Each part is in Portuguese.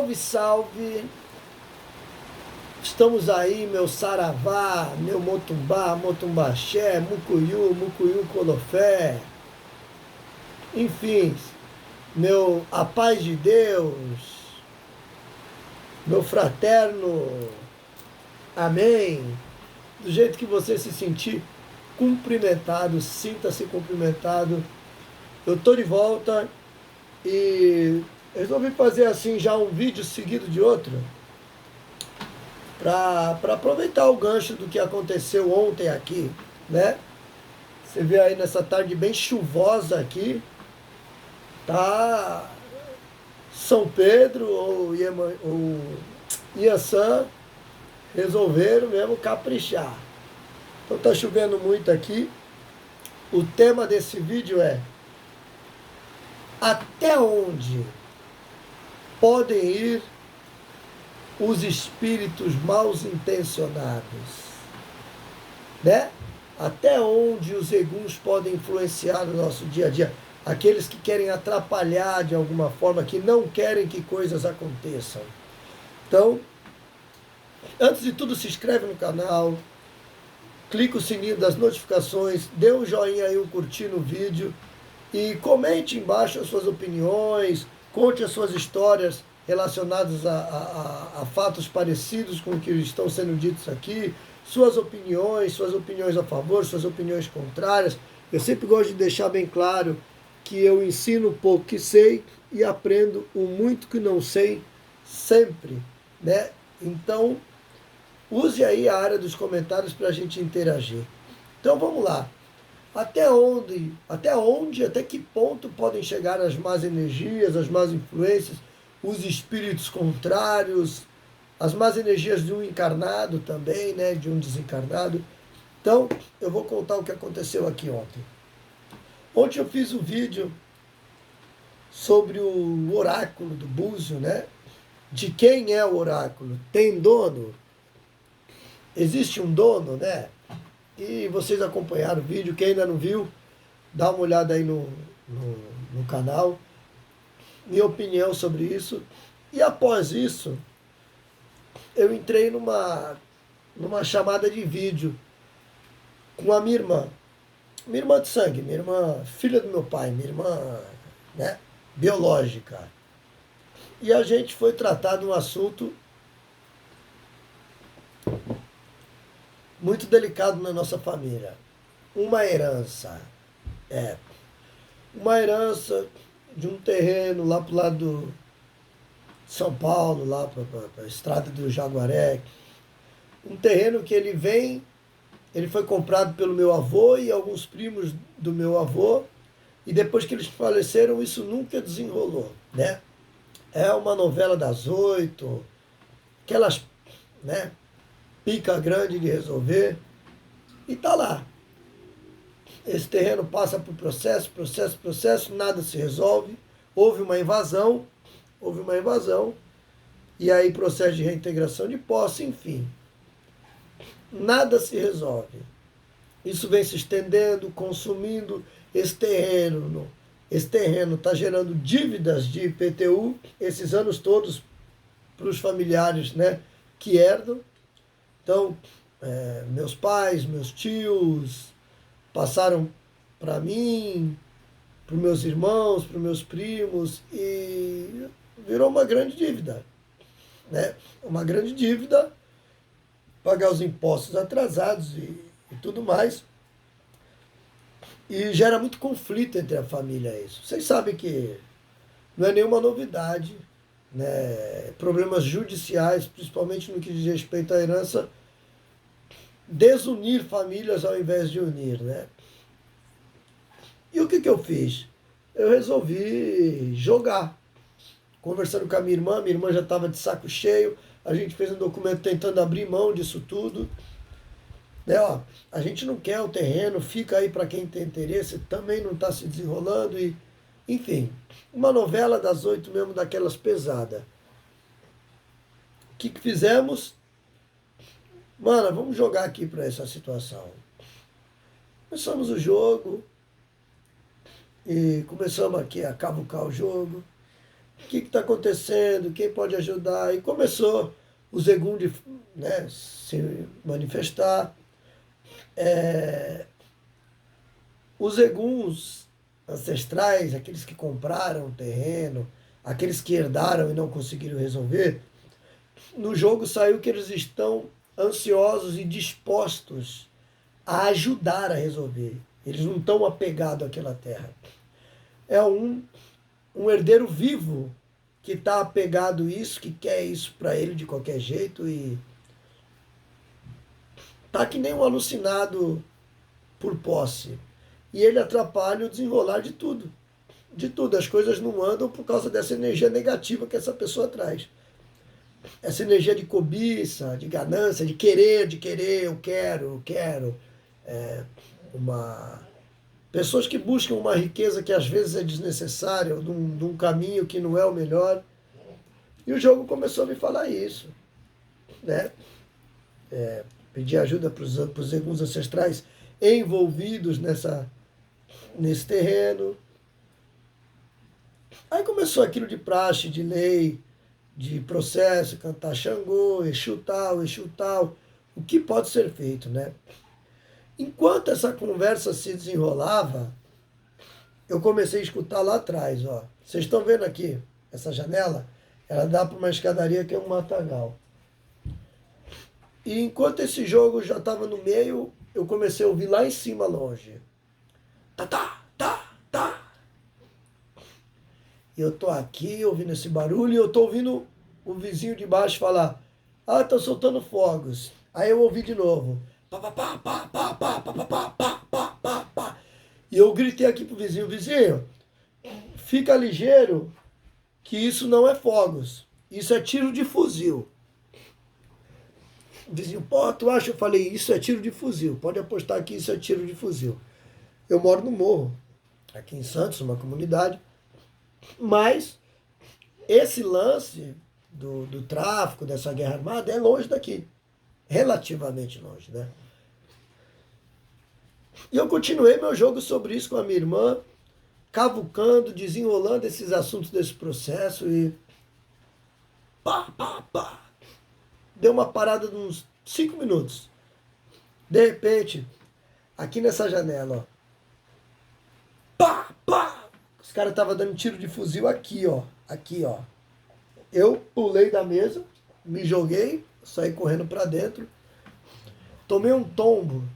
Salve, salve! Estamos aí, meu saravá, meu motumbá, motumbaxé, mucuyu, mucuyu colofé, enfim, a paz de Deus, meu fraterno, amém. Do jeito que você se sentir cumprimentado, sinta-se cumprimentado. Eu tô de volta e resolvi fazer assim já um vídeo seguido de outro, para aproveitar o gancho do que aconteceu ontem aqui, né? Você vê aí nessa tarde bem chuvosa aqui, tá São Pedro ou Iaçã resolveram mesmo caprichar. Então tá chovendo muito aqui. O tema desse vídeo é: até onde podem ir os espíritos mal intencionados, né? Até onde os eguns podem influenciar no nosso dia a dia? Aqueles que querem atrapalhar de alguma forma, que não querem que coisas aconteçam. Então, antes de tudo, se inscreve no canal, clica o sininho das notificações, dê um joinha aí, um curtir no vídeo e comente embaixo as suas opiniões, conte as suas histórias relacionadas a fatos parecidos com o que estão sendo ditos aqui, suas opiniões a favor, suas opiniões contrárias. Eu sempre gosto de deixar bem claro que eu ensino o pouco que sei e aprendo o muito que não sei sempre, né? Então, use aí a área dos comentários para a gente interagir. Então vamos lá. Até que ponto podem chegar as más energias, as más influências, os espíritos contrários, as más energias de um encarnado também, né, de um desencarnado. Então, eu vou contar o que aconteceu aqui ontem. Ontem eu fiz um vídeo sobre o oráculo do Búzio, né? De quem é o oráculo? Tem dono? Existe um dono, né? E vocês acompanharam o vídeo. Quem ainda não viu, dá uma olhada aí no canal. Minha opinião sobre isso. E após isso, eu entrei numa chamada de vídeo com a minha irmã. Minha irmã de sangue, minha irmã, filha do meu pai, minha irmã, né, biológica. E a gente foi tratar de um assunto muito delicado na nossa família. Uma herança. Uma herança de um terreno lá pro lado de São Paulo, lá para a estrada do Jaguaré. Um terreno que ele foi comprado pelo meu avô e alguns primos do meu avô, e depois que eles faleceram, isso nunca desenrolou, né? É uma novela das 8, aquelas, né, pica grande de resolver, e tá lá. Esse terreno passa por processo, nada se resolve. Houve uma invasão, e aí processo de reintegração de posse, enfim. Nada se resolve. Isso vem se estendendo, consumindo esse terreno. Esse terreno está gerando dívidas de IPTU esses anos todos para os familiares, né, que herdam. Então, meus pais, meus tios passaram para mim, para os meus irmãos, para os meus primos, e virou uma grande dívida, né? Uma grande dívida, pagar os impostos atrasados e tudo mais. E gera muito conflito entre a família isso. Vocês sabem que não é nenhuma novidade, né? Problemas judiciais, principalmente no que diz respeito à herança, desunir famílias ao invés de unir, né? E o que eu fiz? Eu resolvi jogar. Conversando com a minha irmã já estava de saco cheio, a gente fez um documento tentando abrir mão disso tudo. Né, ó, a gente não quer o terreno, fica aí para quem tem interesse, também não está se desenrolando, e enfim, uma novela das 8 mesmo, daquelas pesadas. O que fizemos? Mano, vamos jogar aqui para essa situação. Começamos o jogo e começamos aqui a cavucar o jogo. O que está acontecendo? Quem pode ajudar? E começou o Zegum de, né, se manifestar. Os Eguns ancestrais, aqueles que compraram o terreno, aqueles que herdaram e não conseguiram resolver, no jogo saiu que eles estão ansiosos e dispostos a ajudar a resolver. Eles não estão apegados àquela terra. É um herdeiro vivo que está apegado a isso, que quer isso para ele de qualquer jeito e tá que nem um alucinado por posse. E ele atrapalha o desenrolar de tudo. De tudo. As coisas não andam por causa dessa energia negativa que essa pessoa traz. Essa energia de cobiça, de ganância, de querer, eu quero. Uma... Pessoas que buscam uma riqueza que às vezes é desnecessária, de um caminho que não é o melhor. E o jogo começou a me falar isso. Né? Pedir ajuda para os eguns ancestrais envolvidos nesse terreno. Aí começou aquilo de praxe, de lei, de processo, cantar Xangô, Exu tal, o que pode ser feito, né? Enquanto essa conversa se desenrolava, eu comecei a escutar lá atrás, ó. Vocês estão vendo aqui, essa janela? Ela dá para uma escadaria que é um matagal. E enquanto esse jogo já estava no meio, eu comecei a ouvir lá em cima, longe. Tá. E eu tô aqui ouvindo esse barulho e eu tô ouvindo o vizinho de baixo falar: ah, tá soltando fogos. Aí eu ouvi de novo. Pá. E eu gritei aqui pro vizinho: vizinho, fica ligeiro que isso não é fogos. Isso é tiro de fuzil. O vizinho: pô, tu acha? Eu falei: isso é tiro de fuzil. Pode apostar que isso é tiro de fuzil. Eu moro no morro, aqui em Santos, uma comunidade. Mas esse lance do tráfico, dessa guerra armada, é longe daqui. Relativamente longe, né? E eu continuei meu jogo sobre isso com a minha irmã, cavucando, desenrolando esses assuntos desse processo e... Pá. Deu uma parada de uns 5 minutos. De repente, aqui nessa janela, ó. Pá. Os caras estavam dando tiro de fuzil aqui, ó. Eu pulei da mesa, me joguei, saí correndo para dentro. Tomei um tombo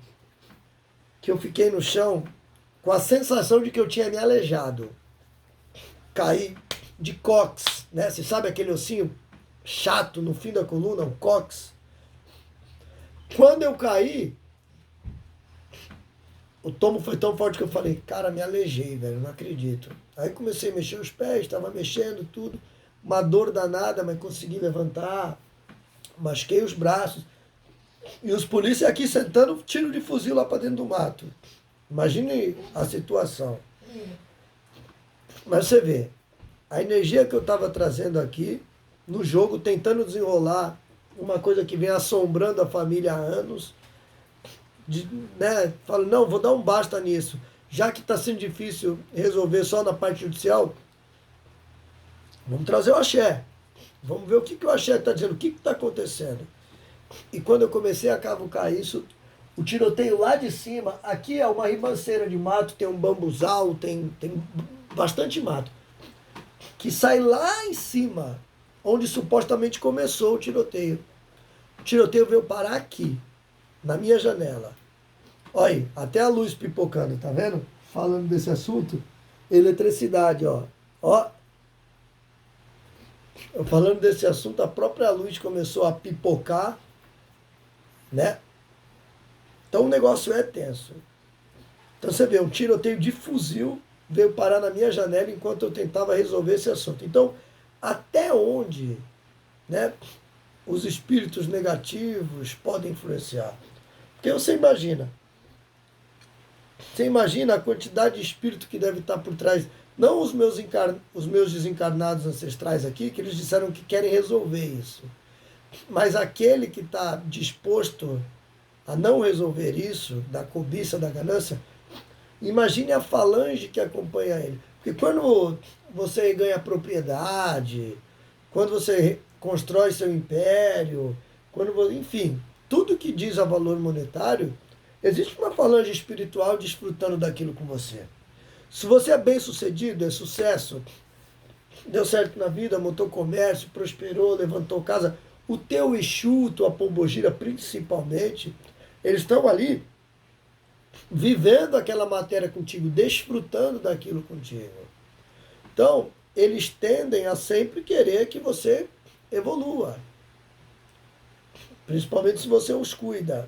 que eu fiquei no chão com a sensação de que eu tinha me aleijado. Caí de cóccix, né? Você sabe aquele ossinho chato no fim da coluna, o cóccix? Quando eu caí, o tombo foi tão forte que eu falei: cara, me aleijei, velho, não acredito. Aí comecei a mexer os pés, estava mexendo tudo, uma dor danada, mas consegui levantar, machuquei os braços. E os polícias aqui sentando tiro de fuzil lá para dentro do mato. Imagine a situação. Mas você vê, a energia que eu estava trazendo aqui, no jogo, tentando desenrolar uma coisa que vem assombrando a família há anos, né? Falo, não, vou dar um basta nisso. Já que está sendo difícil resolver só na parte judicial, vamos trazer o axé. Vamos ver o que o axé está dizendo, o que está acontecendo. E quando eu comecei a cavucar isso, o tiroteio lá de cima, aqui é uma ribanceira de mato, tem um bambuzal, tem bastante mato, que sai lá em cima, onde supostamente começou o tiroteio. O tiroteio veio parar aqui, na minha janela. Olha, até a luz pipocando, tá vendo? Falando desse assunto, eletricidade, ó. Falando desse assunto, a própria luz começou a pipocar, né? Então o negócio é tenso. Então você vê, um tiroteio de fuzil veio parar na minha janela enquanto eu tentava resolver esse assunto. Então, até onde, né, os espíritos negativos podem influenciar? Porque você imagina a quantidade de espírito que deve estar por trás. Não os meus desencarnados ancestrais aqui, que eles disseram que querem resolver isso. Mas aquele que está disposto a não resolver isso, da cobiça, da ganância, imagine a falange que acompanha ele. E quando você ganha propriedade, quando você constrói seu império, enfim, tudo que diz a valor monetário, existe uma falange espiritual desfrutando daquilo com você. Se você é bem sucedido, é sucesso, deu certo na vida, montou comércio, prosperou, levantou casa, o teu Exu, tua pombogira principalmente, eles estão ali vivendo aquela matéria contigo, desfrutando daquilo contigo. Então, eles tendem a sempre querer que você evolua, principalmente se você os cuida.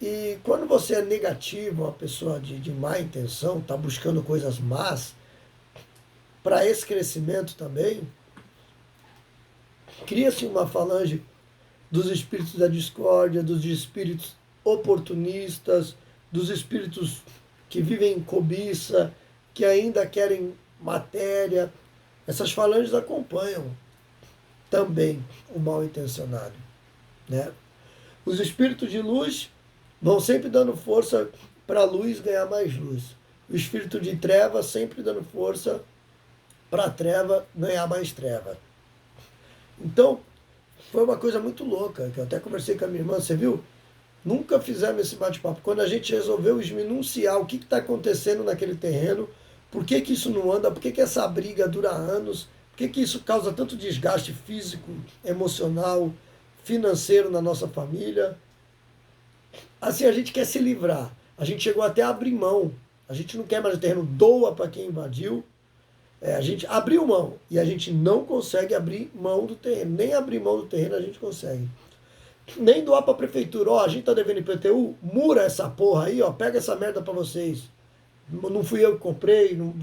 E quando você é negativo, uma pessoa de má intenção, está buscando coisas más, para esse crescimento também, cria-se uma falange dos espíritos da discórdia, dos espíritos oportunistas, dos espíritos que vivem em cobiça, que ainda querem matéria. Essas falanges acompanham também o mal intencionado, né? Os espíritos de luz vão sempre dando força para a luz ganhar mais luz. O espírito de treva sempre dando força para a treva ganhar mais treva. Então, foi uma coisa muito louca, que eu até conversei com a minha irmã, você viu? Nunca fizemos esse bate-papo. Quando a gente resolveu esminunciar o que está acontecendo naquele terreno, por que isso não anda, por que essa briga dura anos, por que isso causa tanto desgaste físico, emocional, financeiro na nossa família. Assim, a gente quer se livrar. A gente chegou até a abrir mão. A gente não quer mais o terreno, doa para quem invadiu. A gente abriu mão e a gente não consegue abrir mão do terreno. Nem abrir mão do terreno a gente consegue. Nem doar para a prefeitura. Ó, a gente tá devendo IPTU, mura essa porra aí, ó, pega essa merda para vocês. Não fui eu que comprei, não,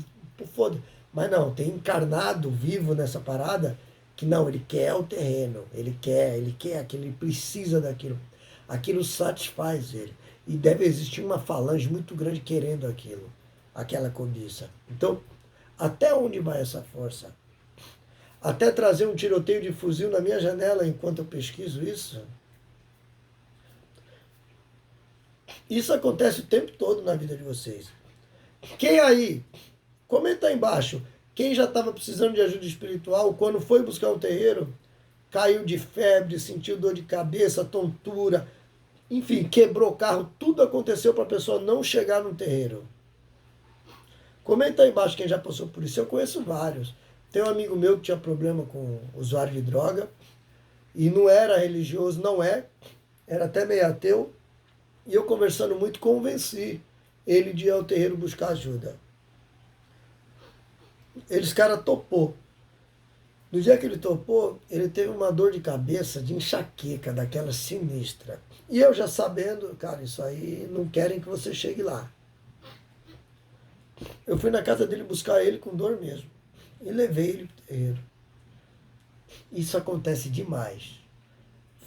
foda. Mas não, tem encarnado vivo nessa parada que não, ele quer o terreno, ele quer aquilo, ele precisa daquilo. Aquilo satisfaz ele. E deve existir uma falange muito grande querendo aquilo, aquela cobiça. Então, até onde vai essa força? Até trazer um tiroteio de fuzil na minha janela enquanto eu pesquiso isso? Isso acontece o tempo todo na vida de vocês. Quem aí? Comenta aí embaixo. Quem já estava precisando de ajuda espiritual, quando foi buscar um terreiro, caiu de febre, sentiu dor de cabeça, tontura, enfim, quebrou o carro, tudo aconteceu para a pessoa não chegar no terreiro. Comenta aí embaixo quem já passou por isso. Eu conheço vários. Tem um amigo meu que tinha problema com usuário de droga e não era religioso, não é, era até meio ateu. E eu conversando muito convenci ele de ir ao terreiro buscar ajuda. Esse cara topou. No dia que ele topou, ele teve uma dor de cabeça, de enxaqueca, daquela sinistra. E eu já sabendo, cara, isso aí não querem que você chegue lá. Eu fui na casa dele buscar ele com dor mesmo. E levei ele pro terreiro. Isso acontece demais.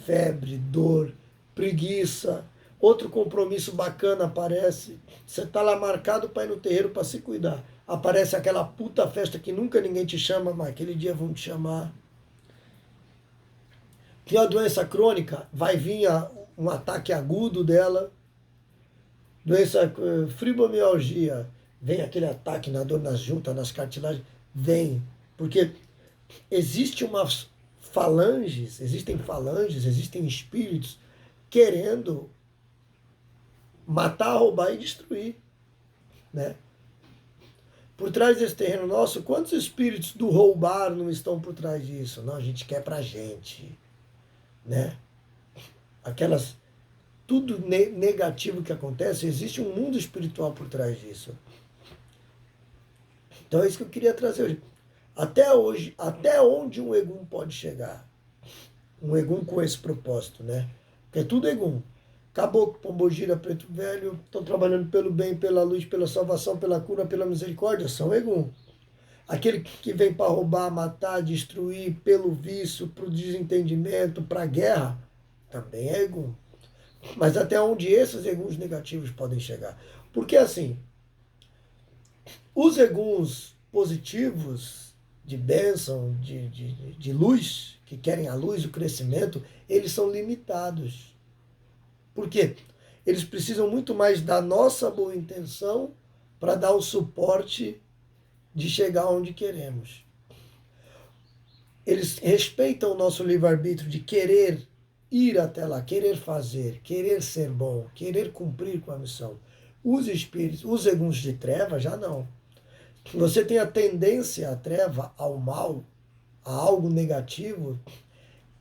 Febre, dor, preguiça. Outro compromisso bacana aparece. Você tá lá marcado para ir no terreiro para se cuidar. Aparece aquela puta festa que nunca ninguém te chama, mas aquele dia vão te chamar. Tem a doença crônica, vai vir um ataque agudo dela. Doença fibromialgia, vem aquele ataque na dor nas juntas, nas cartilagens, vem. Porque existem falanges, existem espíritos querendo matar, roubar e destruir, né? Por trás desse terreno nosso, quantos espíritos do roubar não estão por trás disso? Não, a gente quer pra gente, né? Aquelas tudo negativo que acontece, existe um mundo espiritual por trás disso. Então é isso que eu queria trazer hoje. Até hoje, até onde um Egum pode chegar? Um Egum com esse propósito, né? Porque é tudo Egum. Caboclo, Pombogira, Preto Velho, estão trabalhando pelo bem, pela luz, pela salvação, pela cura, pela misericórdia, são Egum. Aquele que vem para roubar, matar, destruir, pelo vício, para o desentendimento, para a guerra, também é Egum. Mas até onde esses Eguns negativos podem chegar? Porque assim, os Eguns positivos, de bênção, de luz, que querem a luz, o crescimento, eles são limitados. Por quê? Eles precisam muito mais da nossa boa intenção para dar o suporte de chegar onde queremos. Eles respeitam o nosso livre-arbítrio de querer ir até lá, querer fazer, querer ser bom, querer cumprir com a missão. Os espíritos, os eguns de treva, já não. Você tem a tendência à treva, ao mal, a algo negativo,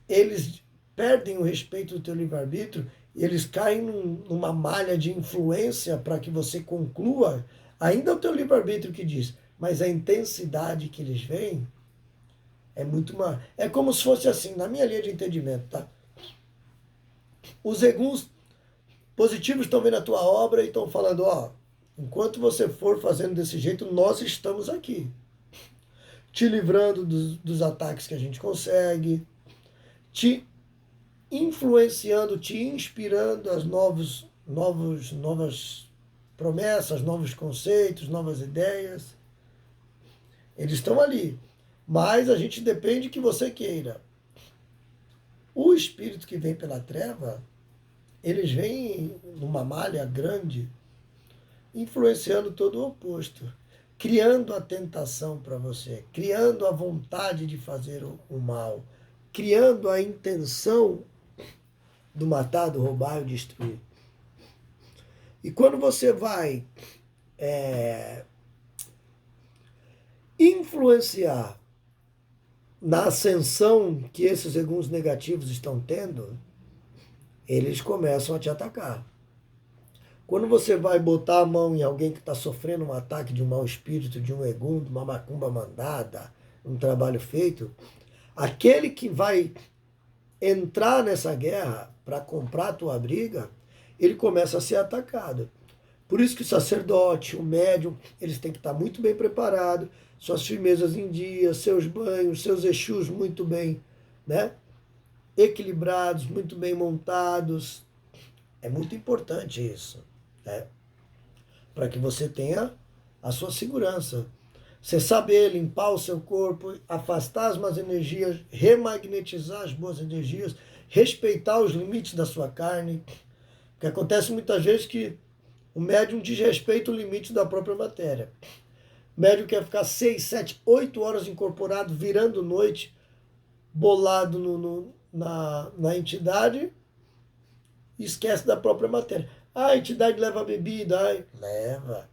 eles perdem o respeito do teu livre-arbítrio e eles caem numa malha de influência para que você conclua, ainda é o teu livre-arbítrio que diz, mas a intensidade que eles veem é muito mais. É como se fosse assim, na minha linha de entendimento, tá? Os eguns positivos estão vendo a tua obra e estão falando, ó, enquanto você for fazendo desse jeito, nós estamos aqui. Te livrando dos ataques que a gente consegue, te influenciando, te inspirando as novas promessas, novos conceitos, novas ideias. Eles estão ali. Mas a gente depende que você queira. O espírito que vem pela treva, eles vêm numa malha grande, influenciando todo o oposto, criando a tentação para você, criando a vontade de fazer o mal, criando a intenção do matar, do roubar e destruir. E quando você vai influenciar na ascensão que esses eguns negativos estão tendo, eles começam a te atacar. Quando você vai botar a mão em alguém que está sofrendo um ataque de um mau espírito, de um egum, de uma macumba mandada, um trabalho feito, aquele que vai entrar nessa guerra para comprar a tua briga, ele começa a ser atacado. Por isso que o sacerdote, o médium, eles têm que estar muito bem preparados, suas firmezas em dia, seus banhos, seus exus muito bem, né, equilibrados, muito bem montados. É muito importante isso, né, para que você tenha a sua segurança. Você saber limpar o seu corpo, afastar as más energias, remagnetizar as boas energias, respeitar os limites da sua carne. Porque acontece muitas vezes que o médium desrespeita o limite da própria matéria. O médium quer ficar 6, 7, 8 horas incorporado, virando noite, bolado na entidade, e esquece da própria matéria. Ah, a entidade leva bebida. Ai, leva.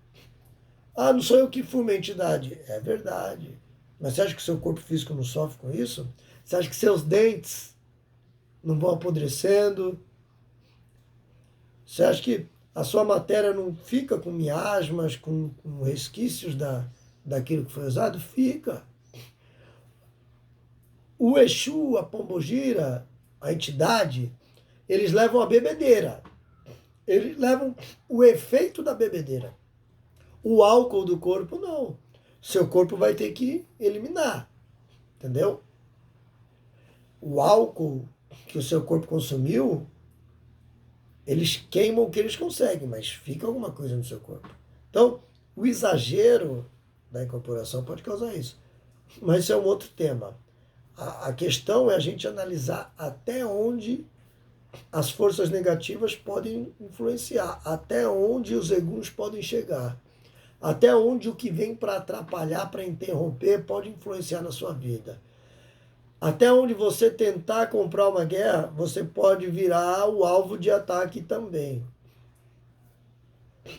Ah, não sou eu que fumo a entidade. É verdade. Mas você acha que o seu corpo físico não sofre com isso? Você acha que seus dentes não vão apodrecendo? Você acha que a sua matéria não fica com miasmas, com resquícios daquilo que foi usado? Fica. O Exu, a Pombogira, a entidade, eles levam a bebedeira. Eles levam o efeito da bebedeira. O álcool do corpo, não. Seu corpo vai ter que eliminar. Entendeu? O álcool que o seu corpo consumiu, eles queimam o que eles conseguem, mas fica alguma coisa no seu corpo. Então, o exagero da incorporação pode causar isso. Mas isso é um outro tema. A questão é a gente analisar até onde as forças negativas podem influenciar, até onde os eguns podem chegar, até onde o que vem para atrapalhar, para interromper, pode influenciar na sua vida. Até onde você tentar comprar uma guerra, você pode virar o alvo de ataque também.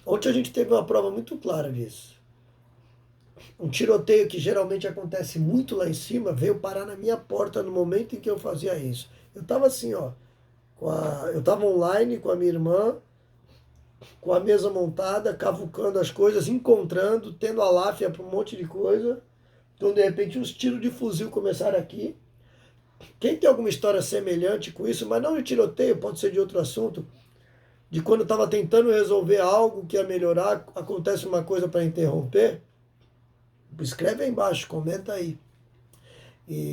Ontem a gente teve uma prova muito clara disso. Um tiroteio que geralmente acontece muito lá em cima veio parar na minha porta no momento em que eu fazia isso. Eu estava assim, ó, eu estava online com a minha irmã, com a mesa montada, cavucando as coisas, encontrando, tendo a láfia para um monte de coisa. Então, de repente, uns tiros de fuzil começaram aqui. Quem tem alguma história semelhante com isso, mas não de tiroteio, pode ser de outro assunto, de quando estava tentando resolver algo que ia melhorar, acontece uma coisa para interromper, escreve aí embaixo, comenta aí.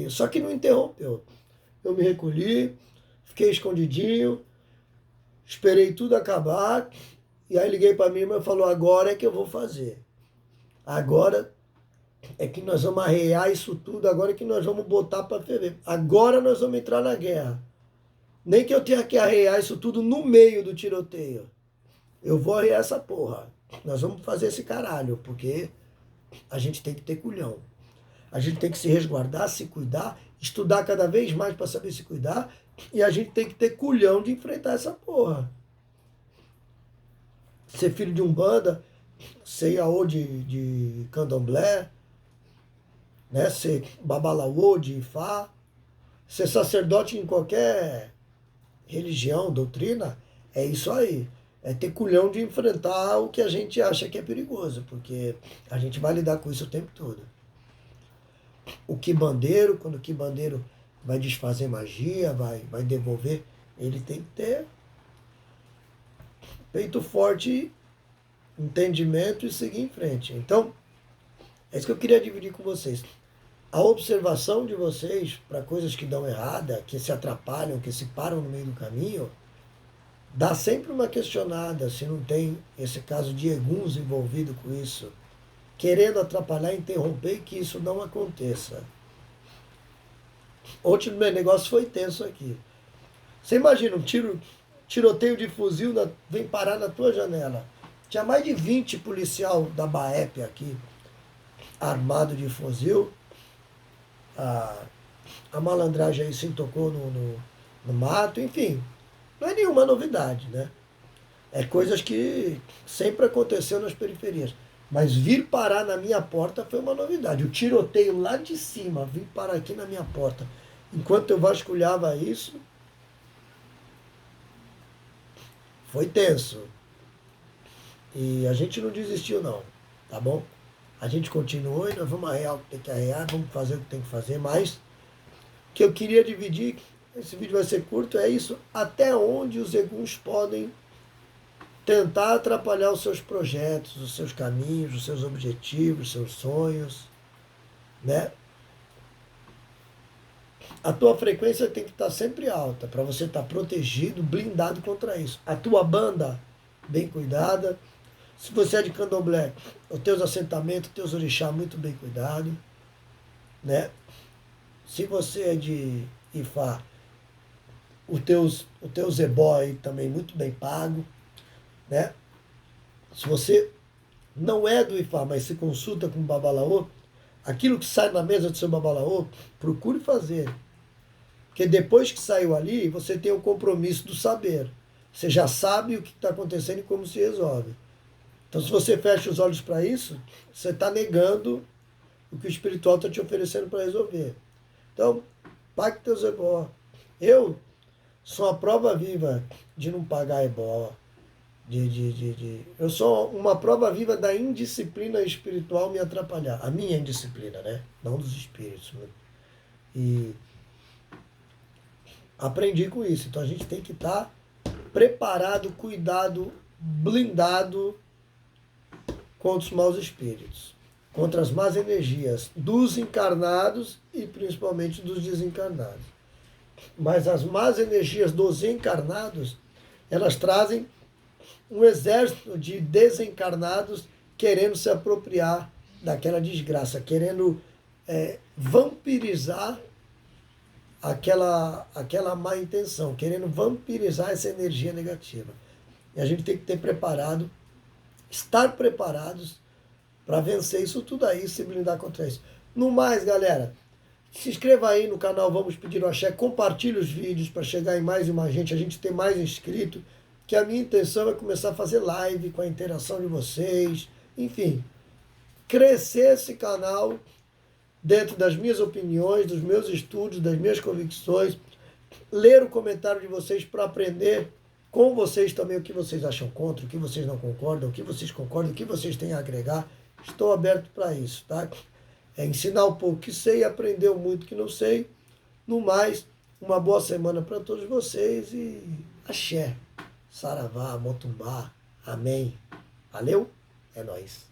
Só que não interrompeu. Eu me recolhi, fiquei escondidinho, esperei tudo acabar, e aí liguei para mim e falou, agora é que eu vou fazer. Agora é que nós vamos arrear isso tudo, agora é que nós vamos botar para ferver. Agora nós vamos entrar na guerra. Nem que eu tenha que arrear isso tudo no meio do tiroteio. Eu vou arrear essa porra. Nós vamos fazer esse caralho, porque a gente tem que ter culhão. A gente tem que se resguardar, se cuidar, estudar cada vez mais para saber se cuidar, e a gente tem que ter culhão de enfrentar essa porra. Ser filho de Umbanda, ser Iaô de Candomblé, né? Ser Babalaô de Ifá, ser sacerdote em qualquer religião, doutrina, é isso aí. É ter culhão de enfrentar o que a gente acha que é perigoso, porque a gente vai lidar com isso o tempo todo. O quibandeiro, quando o quibandeiro vai desfazer magia, vai devolver, ele tem que ter peito forte, entendimento e seguir em frente. Então, é isso que eu queria dividir com vocês. A observação de vocês para coisas que dão errada, que se atrapalham, que se param no meio do caminho, dá sempre uma questionada se não tem esse caso de eguns envolvido com isso, querendo atrapalhar, interromper e que isso não aconteça. Ontem o meu negócio foi tenso aqui. Você imagina um tiroteio de fuzil vem parar na tua janela. Tinha mais de 20 policial da BAEP aqui, armado de fuzil. A malandragem aí se tocou no mato, enfim. Não é nenhuma novidade, né? É coisas que sempre aconteceu nas periferias. Mas vir parar na minha porta foi uma novidade. O tiroteio lá de cima, vir parar aqui na minha porta. Enquanto eu vasculhava isso, foi tenso. E a gente não desistiu não, tá bom? A gente continuou e nós vamos arrear o que tem que arrear, vamos fazer o que tem que fazer, mas o que eu queria dividir, esse vídeo vai ser curto, é isso, até onde os eguns podem tentar atrapalhar os seus projetos, os seus caminhos, os seus objetivos, os seus sonhos, né? A tua frequência tem que estar sempre alta, para você estar protegido, blindado contra isso. A tua banda, bem cuidada. Se você é de candomblé, os teus assentamentos, os teus orixá, muito bem cuidado, né? Se você é de Ifá, o teu zebó aí também muito bem pago, né? Se você não é do Ifá, mas se consulta com o babalaô, aquilo que sai na mesa do seu babalaô, procure fazer. Porque depois que saiu ali, você tem o compromisso do saber. Você já sabe o que está acontecendo e como se resolve. Então, se você fecha os olhos para isso, você está negando o que o espiritual está te oferecendo para resolver. Então, pague teus ebó. Eu sou a prova viva de não pagar ebó. Eu sou uma prova viva da indisciplina espiritual me atrapalhar. A minha indisciplina, né? Não dos espíritos. E aprendi com isso. Então, a gente tem que estar preparado, cuidado, blindado contra os maus espíritos, contra as más energias dos encarnados e principalmente dos desencarnados. Mas as más energias dos encarnados, elas trazem um exército de desencarnados querendo se apropriar daquela desgraça, querendo vampirizar aquela má intenção, querendo vampirizar essa energia negativa. E a gente tem que ter preparado, estar preparados para vencer isso tudo aí, se blindar contra isso. No mais, galera, se inscreva aí no canal Vamos Pedir o Axé, compartilhe os vídeos para chegar em mais e mais gente, a gente ter mais inscrito, que a minha intenção é começar a fazer live com a interação de vocês, enfim, crescer esse canal dentro das minhas opiniões, dos meus estudos, das minhas convicções, ler o comentário de vocês para aprender com vocês também o que vocês acham contra, o que vocês não concordam, o que vocês concordam, o que vocês têm a agregar. Estou aberto para isso, tá? É ensinar um pouco que sei, aprender muito que não sei. No mais, uma boa semana para todos vocês e axé, saravá, motumbá, amém. Valeu? É nóis.